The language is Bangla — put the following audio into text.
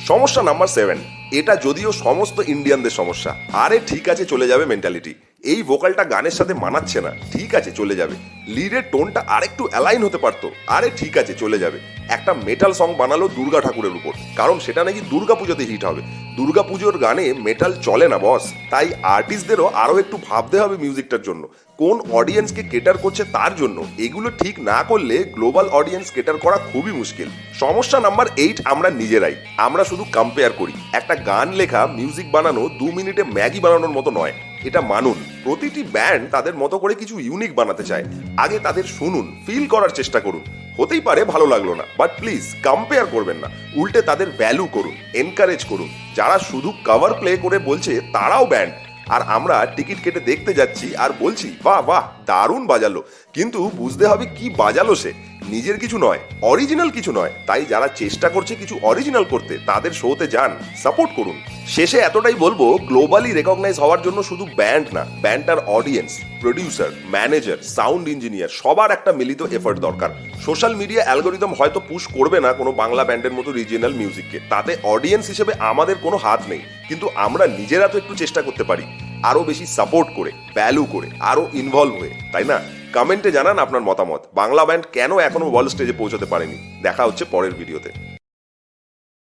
সমস্যা নাম্বার 7, এটা যদিও সমস্ত ইন্ডিয়ানদের সমস্যা। আরে ঠিক আছে চলে যাবে মেন্টালিটি, এই ভোকালটা গানের সাথে মানাচ্ছে না, ঠিক আছে চলে যাবে। লিডের টোনটা আরেকটু অ্যালাইন হতে পারতো, আরে ঠিক আছে চলে যাবে। একটা মেটাল সং বানালো দুর্গা ঠাকুরের উপর, কারণ সেটা নাকি দুর্গা পুজোতে হিট হবে। দুর্গা পুজোর গানে মেটাল চলে না বস। তাই আর্টিস্টদেরও আরও একটু ভাবতে হবে মিউজিকটার জন্য, কোন অডিয়েন্সকে কেটার করছে তার জন্য। এগুলো ঠিক না করলে গ্লোবাল অডিয়েন্স কেটার করা খুবই মুশকিল। সমস্যা নাম্বার 8, আমরা নিজেরাই। আমরা শুধু কম্পেয়ার করি। একটা গান লেখা, মিউজিক বানানো 2 মিনিটে ম্যাগি বানানোর মতো নয়, এটা মানুন। প্রতিটি ব্যান্ড তাদের মতো করে কিছু ইউনিক বানাতে চায়। আগে তাদের শুনুন, ফিল করার চেষ্টা করুন। হতেই পারে ভালো লাগলো না, বাট প্লিজ কম্পেয়ার করবেন না, উল্টে তাদের ভ্যালু করুন, এনকারেজ করুন। যারা শুধু কভার প্লে করে বলছে তারাও ব্যান্ড, আর আমরা টিকিট কেটে দেখতে যাচ্ছি আর বলছি বাহ বাহ দারুণ বাজালো, কিন্তু বুঝতে হবে কি বাজালো সে, নিজের কিছু নয়, অরিজিনাল কিছু নয়। তাই যারা চেষ্টা করছে কিছু অরিজিনাল করতে, তাদের শোতে যান, সাপোর্ট করুন। শেষে এতটাই বলবো, গ্লোবালি রেকগনাইজ হওয়ার জন্য শুধু ব্যান্ড না, ব্যান্ডটার audience, producer, manager, sound engineer, সবার একটা মিলিত এফর্ট দরকার। সোশ্যাল মিডিয়া অ্যালগোরিদম হয়তো পুশ করবে না কোনো বাংলা ব্যান্ডের মতো রিজিওনাল মিউজিককে, তাতে অডিয়েন্স হিসেবে আমাদের কোনো হাত নেই, কিন্তু আমরা নিজেরা তো একটু চেষ্টা করতে পারি, আরো বেশি সাপোর্ট করে, ভ্যালু করে, আরো ইনভলভ হয়ে, তাই না? কমেন্টে জানান আপনার মতামত, বাংলা ব্যান্ড কেন এখনো ওয়ার্ল্ড স্টেজে পৌঁছতে পারেনি। দেখা হচ্ছে পরের ভিডিওতে।